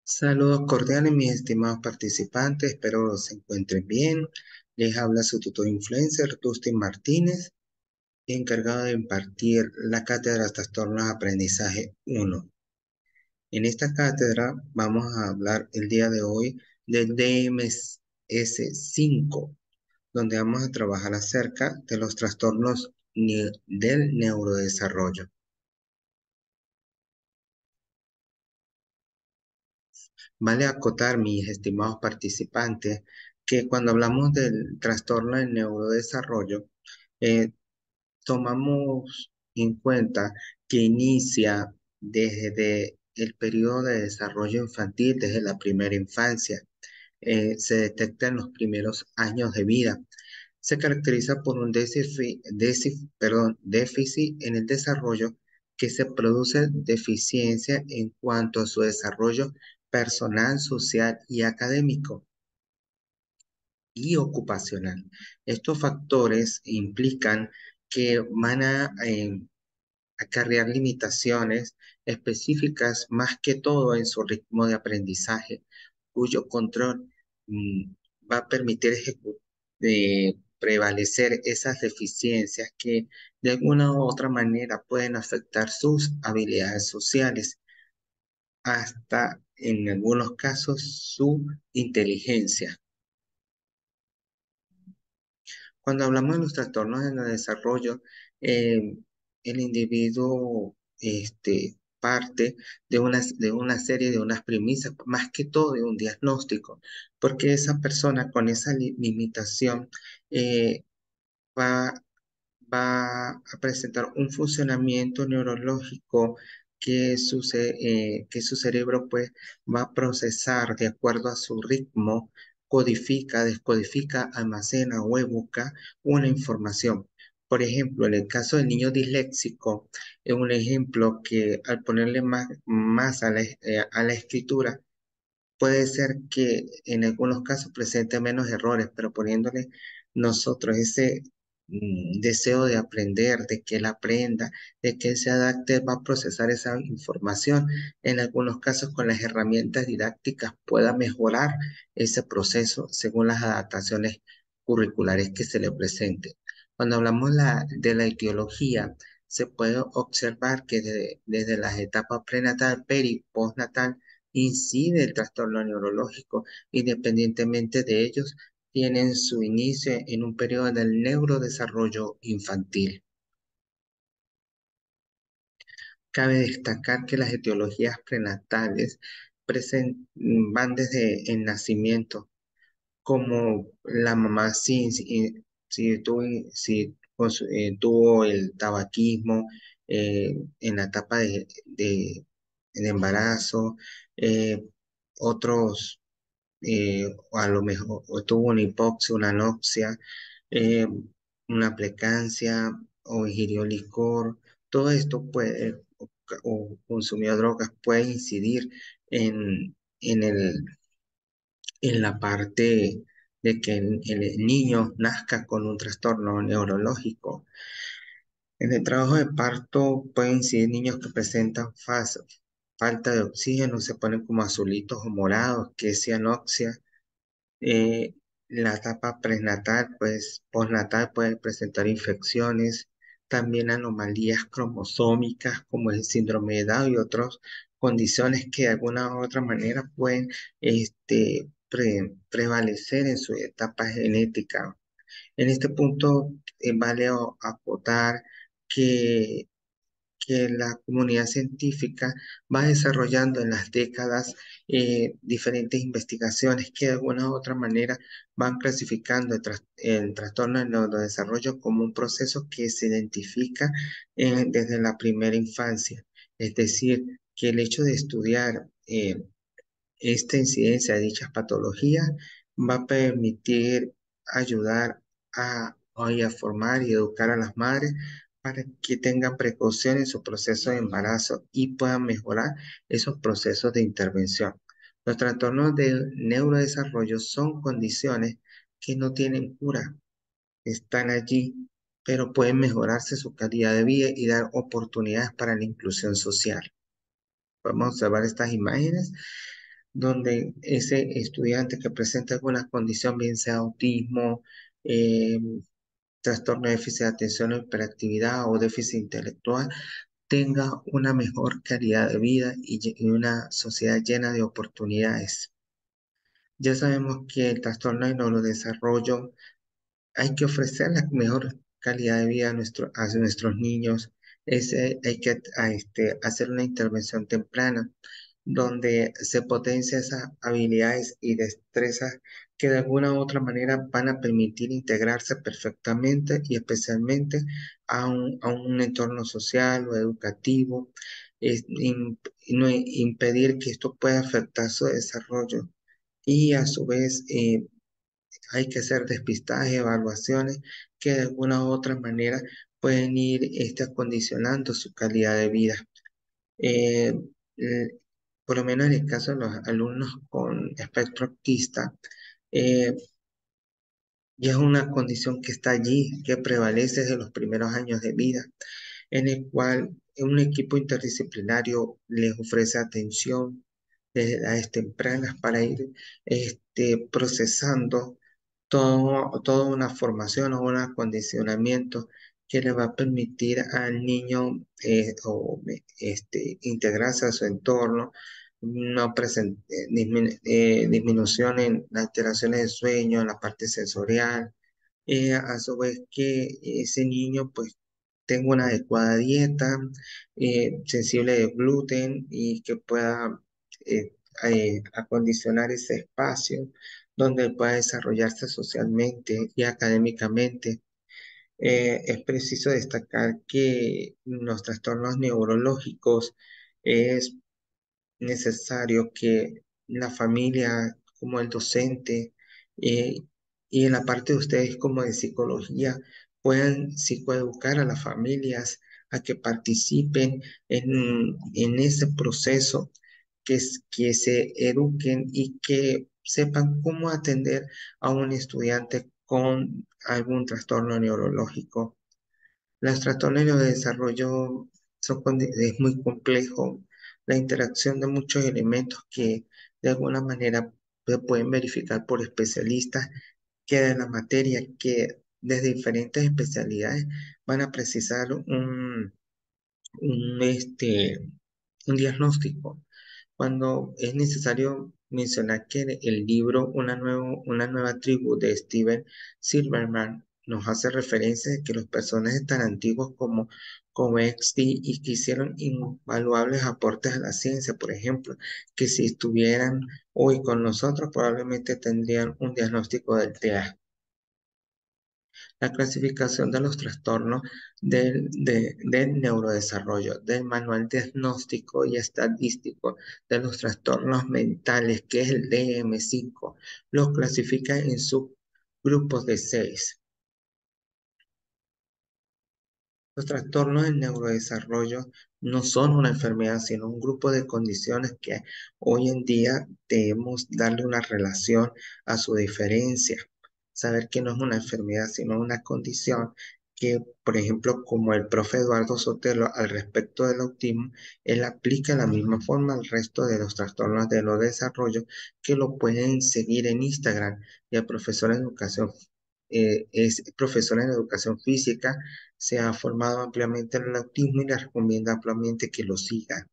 Saludos cordiales, mis estimados participantes. Espero se encuentren bien. Les habla su tutor influencer, Dustin Martínez, encargado de impartir la cátedra de Trastornos de Aprendizaje 1. En esta cátedra vamos a hablar el día de hoy del DMS5, donde vamos a trabajar acerca de los trastornos del neurodesarrollo. Vale acotar, mis estimados participantes, que cuando hablamos del trastorno del neurodesarrollo, eh, tomamos en cuenta que inicia desde el periodo de desarrollo infantil, desde la primera infancia. Se detecta en los primeros años de vida. Se caracteriza por un déficit en el desarrollo que se produce deficiencia en cuanto a su desarrollo personal, social y académico y ocupacional. Estos factores implican que van a acarrear limitaciones específicas más que todo en su ritmo de aprendizaje, cuyo control mm, va a permitir prevalecer esas deficiencias que de alguna u otra manera pueden afectar sus habilidades sociales, hasta en algunos casos su inteligencia. Cuando hablamos de los trastornos en el desarrollo, el individuo parte de una serie de unas premisas, más que todo de un diagnóstico, porque esa persona con esa limitación eh, va, va a presentar un funcionamiento neurológico que su cerebro pues va a procesar de acuerdo a su ritmo, codifica, descodifica, almacena o evoca una información. Por ejemplo, en el caso del niño disléxico, es un ejemplo que al ponerle más a la escritura, puede ser que en algunos casos presente menos errores, pero poniéndole nosotros ese deseo de aprender, de que él aprenda, de que él se adapte, va a procesar esa información. En algunos casos con las herramientas didácticas pueda mejorar ese proceso según las adaptaciones curriculares que se le presenten. Cuando hablamos de la etiología, se puede observar que desde las etapas prenatal, peri y postnatal, incide el trastorno neurológico, independientemente de ellos, tienen su inicio en un periodo del neurodesarrollo infantil. Cabe destacar que las etiologías prenatales van desde el nacimiento, como la mamá tuvo el tabaquismo en la etapa de embarazo, eh, otros o a lo mejor o tuvo una hipoxia, una anoxia, eh, una plecancia o ingirió licor. Todo esto puede, o consumió drogas, puede incidir en, en el, en la parte de que el niño nazca con un trastorno neurológico. En el trabajo de parto pueden incidir niños que presentan falta de oxígeno, se ponen como azulitos o morados, que es cianoxia. eh, la etapa prenatal, pues postnatal puede presentar infecciones, también anomalías cromosómicas como el síndrome de Down y otras condiciones que de alguna u otra manera pueden prevalecer en su etapa genética. En este punto, vale acotar que que la comunidad científica va desarrollando en las décadas diferentes investigaciones que de alguna u otra manera van clasificando el trastorno del neurodesarrollo como un proceso que se identifica desde la primera infancia. Es decir, que el hecho de estudiar esta incidencia de dichas patologías va a permitir ayudar a formar y educar a las madres para que tengan precaución en su proceso de embarazo y puedan mejorar esos procesos de intervención. Los trastornos del neurodesarrollo son condiciones que no tienen cura, están allí, pero pueden mejorarse su calidad de vida y dar oportunidades para la inclusión social. Podemos observar estas imágenes donde ese estudiante que presenta alguna condición, bien sea autismo, eh, trastorno de déficit de atención o hiperactividad o déficit intelectual, tenga una mejor calidad de vida y una sociedad llena de oportunidades. Ya sabemos que el trastorno de neurodesarrollo hay que ofrecer la mejor calidad de vida a nuestros niños. Hay que hacer una intervención temprana donde se potencia esas habilidades y destrezas que de alguna u otra manera van a permitir integrarse perfectamente y especialmente a un entorno social o educativo, no impedir que esto pueda afectar su desarrollo y a su vez hay que hacer despistaje, evaluaciones que de alguna u otra manera pueden ir acondicionando su calidad de vida. Eh, eh, por lo menos en el caso de los alumnos con espectro autista, eh, ya es una condición que está allí, que prevalece desde los primeros años de vida, en el cual un equipo interdisciplinario les ofrece atención desde edades tempranas para ir procesando toda una formación o un acondicionamiento que le va a permitir al niño integrarse a su entorno, no disminución en las alteraciones de sueño, en la parte sensorial, a su vez que ese niño pues tenga una adecuada dieta, sensible de gluten y que pueda acondicionar ese espacio donde pueda desarrollarse socialmente y académicamente. Es preciso destacar que los trastornos neurológicos es necesario que la familia, como el docente, eh, y en la parte de ustedes como de psicología, puedan psicoeducar a las familias a que participen en ese proceso, que se eduquen y que sepan cómo atender a un estudiante con algún trastorno neurológico. Los trastornos de desarrollo es muy complejo, la interacción de muchos elementos que de alguna manera se pueden verificar por especialistas que de la materia, que desde diferentes especialidades van a precisar un, este, un diagnóstico. Cuando es necesario mencionar que el libro Una nueva tribu de Steven Silverman nos hace referencia de que los personajes tan antiguos como Exti y que hicieron invaluables aportes a la ciencia, por ejemplo, que si estuvieran hoy con nosotros probablemente tendrían un diagnóstico del TEA. La clasificación de los trastornos del neurodesarrollo, del manual diagnóstico y estadístico de los trastornos mentales, que es el DM5, los clasifica en subgrupos de 6. Los trastornos del neurodesarrollo no son una enfermedad, sino un grupo de condiciones que hoy en día debemos darle una relación a su diferencia. Saber que no es una enfermedad, sino una condición que, por ejemplo, como el profe Eduardo Sotelo al respecto del autismo, él aplica de la misma forma al resto de los trastornos de neurodesarrollo que lo pueden seguir en Instagram. Y el profesor en educación, es profesor en educación física, se ha formado ampliamente en el autismo y le recomienda ampliamente que lo siga.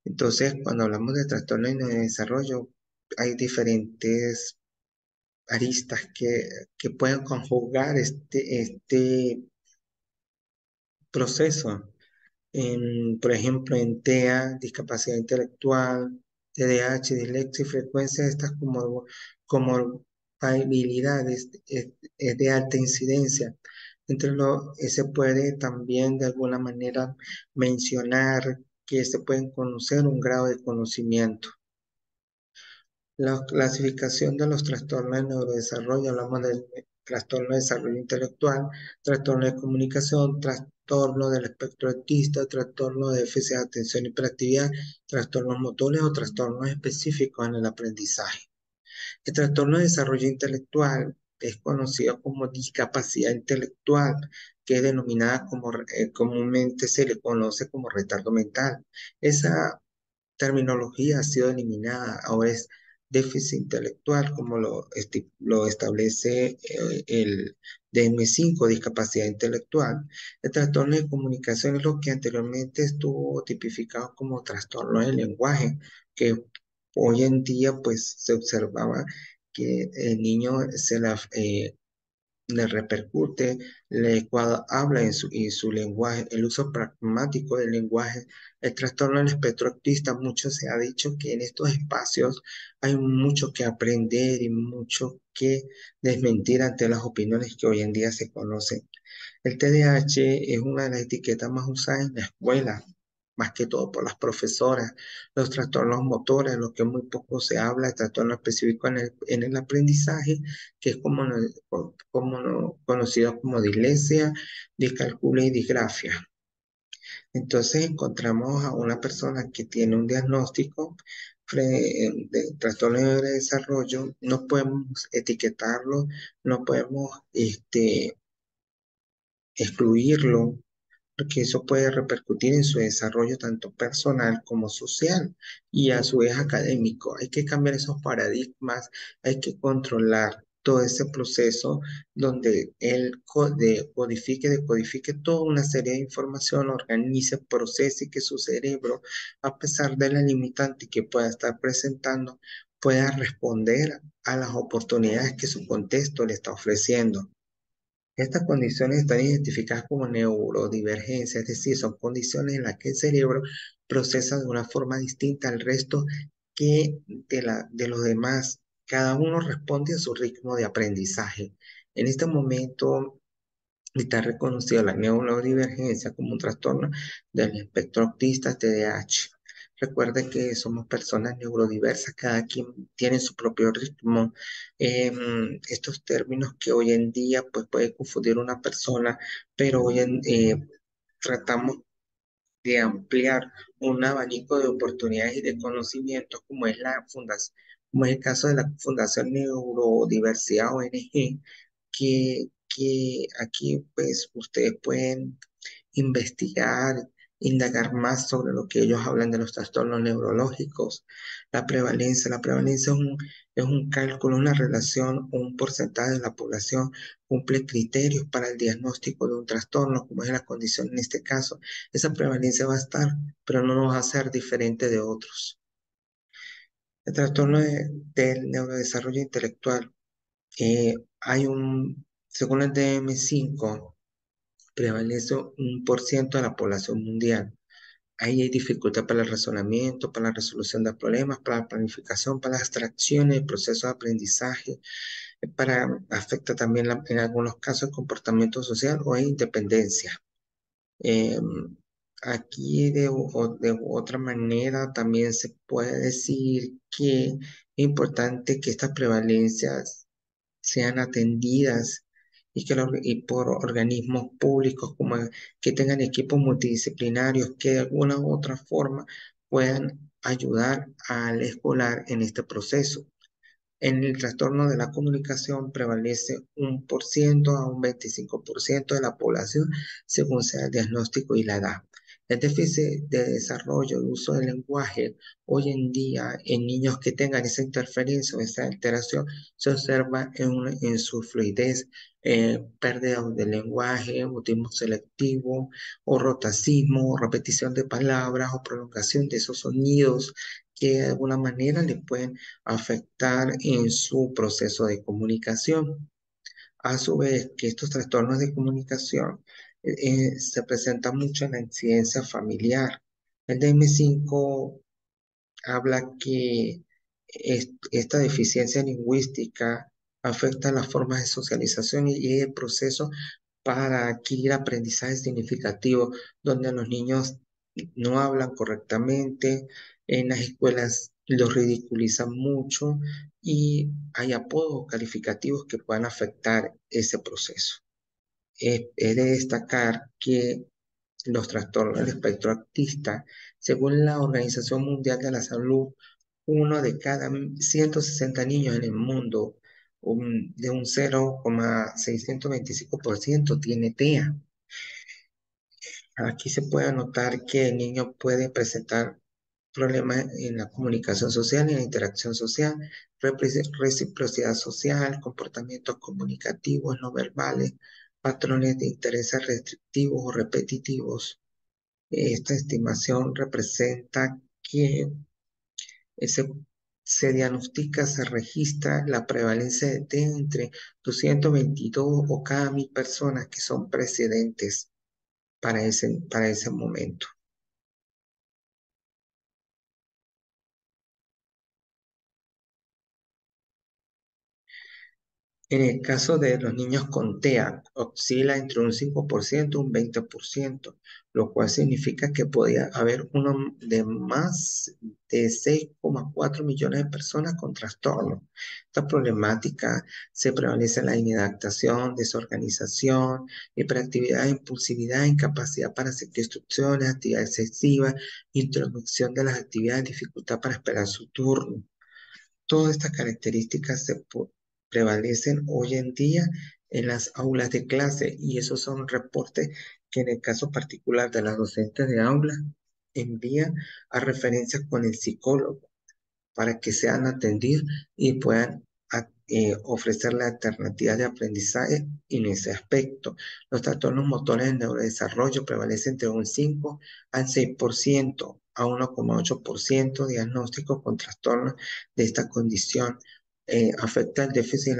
Entonces, cuando hablamos de trastorno de desarrollo, hay diferentes aristas que pueden conjugar este proceso. Por ejemplo, en TEA, discapacidad intelectual, TDAH, dislexia y frecuencia de estas como habilidades es de alta incidencia. Se puede también de alguna manera mencionar que se pueden conocer un grado de conocimiento. La clasificación de los trastornos de neurodesarrollo, hablamos del trastorno de desarrollo intelectual, trastorno de comunicación, trastorno del espectro autista, trastorno de déficit de atención y hiperactividad, trastornos motores o trastornos específicos en el aprendizaje. El trastorno de desarrollo intelectual es conocido como discapacidad intelectual, que es denominada comúnmente se le conoce como retardo mental. Esa terminología ha sido eliminada, ahora es déficit intelectual, como lo establece el DSM-5, discapacidad intelectual. El trastorno de comunicación es lo que anteriormente estuvo tipificado como trastorno del lenguaje, que hoy en día pues se observaba que el niño le repercute cuando habla en su lenguaje, el uso pragmático del lenguaje, el trastorno del espectro autista. Mucho se ha dicho que en estos espacios hay mucho que aprender y mucho que desmentir ante las opiniones que hoy en día se conocen. El TDAH es una de las etiquetas más usadas en la escuela, más que todo por las profesoras. Los trastornos motores, de los que muy poco se habla, el trastorno específico en el aprendizaje, que es conocido como dislexia, discalculia y disgrafia. Entonces encontramos a una persona que tiene un diagnóstico de trastorno de desarrollo, no podemos etiquetarlo, no podemos excluirlo, porque eso puede repercutir en su desarrollo tanto personal como social y a su vez académico. Hay que cambiar esos paradigmas, hay que controlar todo ese proceso donde él decodifique toda una serie de información, organice, procese y que su cerebro, a pesar de la limitante que pueda estar presentando, pueda responder a las oportunidades que su contexto le está ofreciendo. Estas condiciones están identificadas como neurodivergencia, es decir, son condiciones en las que el cerebro procesa de una forma distinta al resto que de los demás. Cada uno responde a su ritmo de aprendizaje. En este momento, está reconocida la neurodivergencia como un trastorno del espectro autista TDAH. Recuerde que somos personas neurodiversas, cada quien tiene su propio ritmo. Estos términos que hoy en día pues, puede confundir una persona, pero tratamos de ampliar un abanico de oportunidades y de conocimientos, como es la fundación, como es el caso de la Fundación Neurodiversidad ONG, que aquí pues ustedes pueden investigar, indagar más sobre lo que ellos hablan de los trastornos neurológicos, la prevalencia es un cálculo, una relación, un porcentaje de la población cumple criterios para el diagnóstico de un trastorno, como es la condición en este caso. Esa prevalencia va a estar, pero no nos va a ser diferente de otros. El trastorno del neurodesarrollo intelectual, según el DSM-5, prevalece un por ciento de la población mundial. Ahí hay dificultad para el razonamiento, para la resolución de problemas, para la planificación, para las abstracciones, el proceso de aprendizaje, afecta también en algunos casos el comportamiento social o independencia. Eh, Aquí de otra manera también se puede decir que es importante que estas prevalencias sean atendidas y por organismos públicos como que tengan equipos multidisciplinarios que de alguna u otra forma puedan ayudar al escolar en este proceso. En el trastorno de la comunicación prevalece un por ciento a un 25% de la población según sea el diagnóstico y la edad. El déficit de desarrollo y uso del lenguaje hoy en día en niños que tengan esa interferencia o esa alteración se observa en su fluidez, pérdida del lenguaje, autismo selectivo o rotacismo, o repetición de palabras o prolongación de esos sonidos que de alguna manera le pueden afectar en su proceso de comunicación. A su vez, que estos trastornos de comunicación se presentan mucho en la incidencia familiar. El DSM-5 habla que esta deficiencia lingüística afecta las formas de socialización y el proceso para adquirir aprendizaje significativo, donde los niños no hablan correctamente, en las escuelas los ridiculizan mucho y hay apodos calificativos que puedan afectar ese proceso. Es de destacar que los trastornos del espectro autista, según la Organización Mundial de la Salud, uno de cada 160 niños en el mundo, de un 0,625% tiene TEA. Aquí se puede notar que el niño puede presentar problemas en la comunicación social y la interacción social, reciprocidad social, comportamientos comunicativos no verbales, patrones de intereses restrictivos o repetitivos. Esta estimación representa que se, se diagnostica, se registra la prevalencia de T entre 222 o cada 1000 personas que son precedentes para ese momento. En el caso de los niños con TEA, oscila entre un 5% y un 20%, lo cual significa que podía haber uno de más de 6,4 millones de personas con trastorno. Esta problemática se prevalece en la inadaptación, desorganización, hiperactividad, impulsividad, incapacidad para seguir instrucciones, actividad excesiva, introducción de las actividades, dificultad para esperar su turno. Todas estas características prevalecen hoy en día en las aulas de clase y esos son reportes que en el caso particular de las docentes de aula envían a referencias con el psicólogo para que sean atendidos y puedan ofrecerle alternativas de aprendizaje en ese aspecto. Los trastornos motores en neurodesarrollo prevalecen entre un 5 al 6% a 1,8% diagnóstico con trastornos de esta condición. Afecta el déficit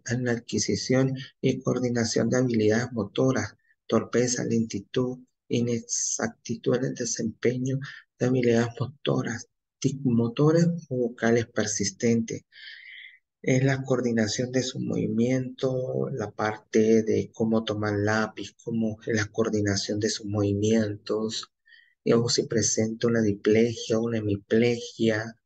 en la adquisición y coordinación de habilidades motoras, torpeza, lentitud, inexactitud en el desempeño de habilidades motoras, motores o vocales persistentes. Es la coordinación de su movimiento, la parte de cómo tomar lápiz, cómo es la coordinación de sus movimientos, o si presenta una diplegia, una hemiplegia,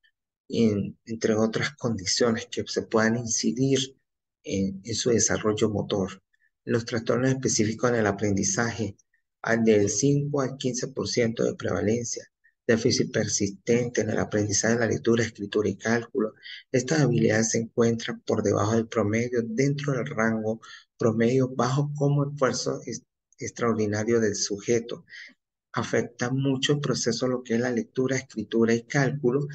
entre otras condiciones que se puedan incidir en su desarrollo motor. Los trastornos específicos en el aprendizaje, al del 5 al 15% de prevalencia, déficit persistente en el aprendizaje de la lectura, escritura y cálculo. Estas habilidades se encuentran por debajo del promedio, dentro del rango promedio bajo como esfuerzo extraordinario del sujeto. Afecta mucho el proceso, lo que es la lectura, escritura y cálculo,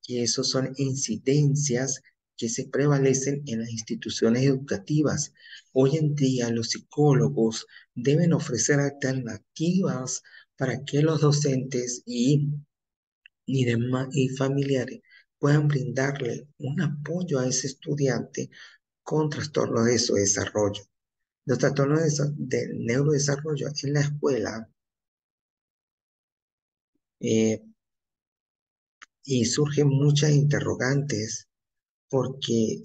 y esos son incidencias que se prevalecen en las instituciones educativas. Hoy en día los psicólogos deben ofrecer alternativas para que los docentes y familiares puedan brindarle un apoyo a ese estudiante con trastornos de su desarrollo. Los trastornos de neurodesarrollo en la escuela eh, y surgen muchas interrogantes porque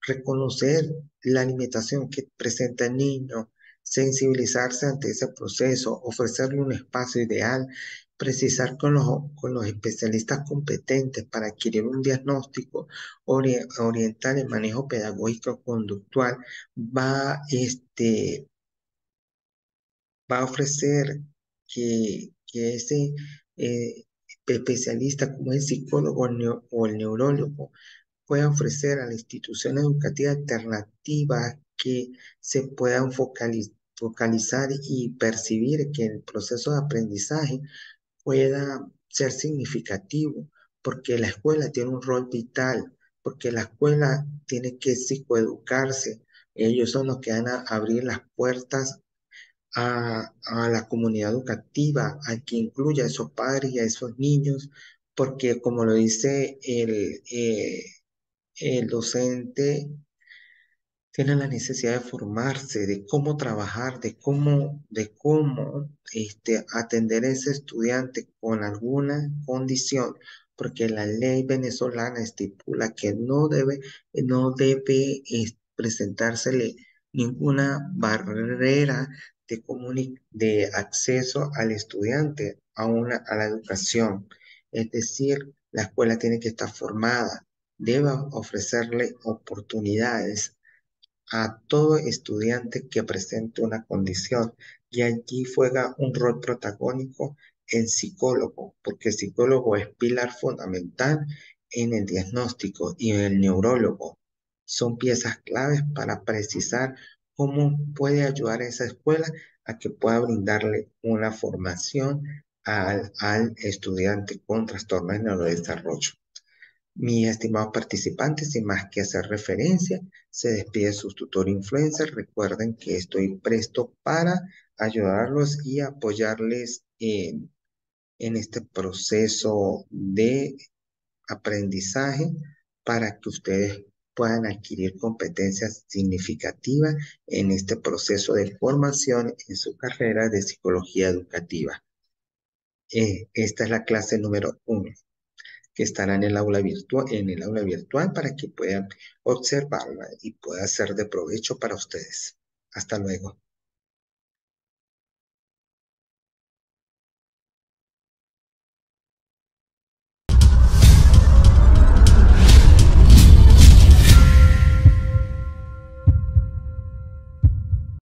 reconocer la limitación que presenta el niño, sensibilizarse ante ese proceso, ofrecerle un espacio ideal, precisar con los especialistas competentes para adquirir un diagnóstico, orientar el manejo pedagógico conductual, va, va a ofrecer que ese eh, especialista como el psicólogo o el neurólogo puede ofrecer a la institución educativa alternativas que se puedan focalizar y percibir que el proceso de aprendizaje pueda ser significativo, porque la escuela tiene un rol vital, porque la escuela tiene que psicoeducarse. Ellos son los que van a abrir las puertas a la comunidad educativa, a que incluya a esos padres y a esos niños, porque como lo dice el docente, tiene la necesidad de formarse, de cómo trabajar, de cómo atender a ese estudiante con alguna condición, porque la ley venezolana estipula que no debe presentársele ninguna barrera de acceso al estudiante a la educación. Es decir, la escuela tiene que estar formada, debe ofrecerle oportunidades a todo estudiante que presente una condición, y allí juega un rol protagónico el psicólogo, porque el psicólogo es pilar fundamental en el diagnóstico, y el neurólogo son piezas claves para precisar cómo puede ayudar a esa escuela a que pueda brindarle una formación al estudiante con trastorno de neurodesarrollo. Mis estimados participantes, sin más que hacer referencia, se despide su tutor influencer. Recuerden que estoy presto para ayudarlos y apoyarles en este proceso de aprendizaje para que ustedes puedan adquirir competencias significativas en este proceso de formación en su carrera de psicología educativa. Esta es la clase número 1 que estará en el aula virtual para que puedan observarla y pueda ser de provecho para ustedes. Hasta luego.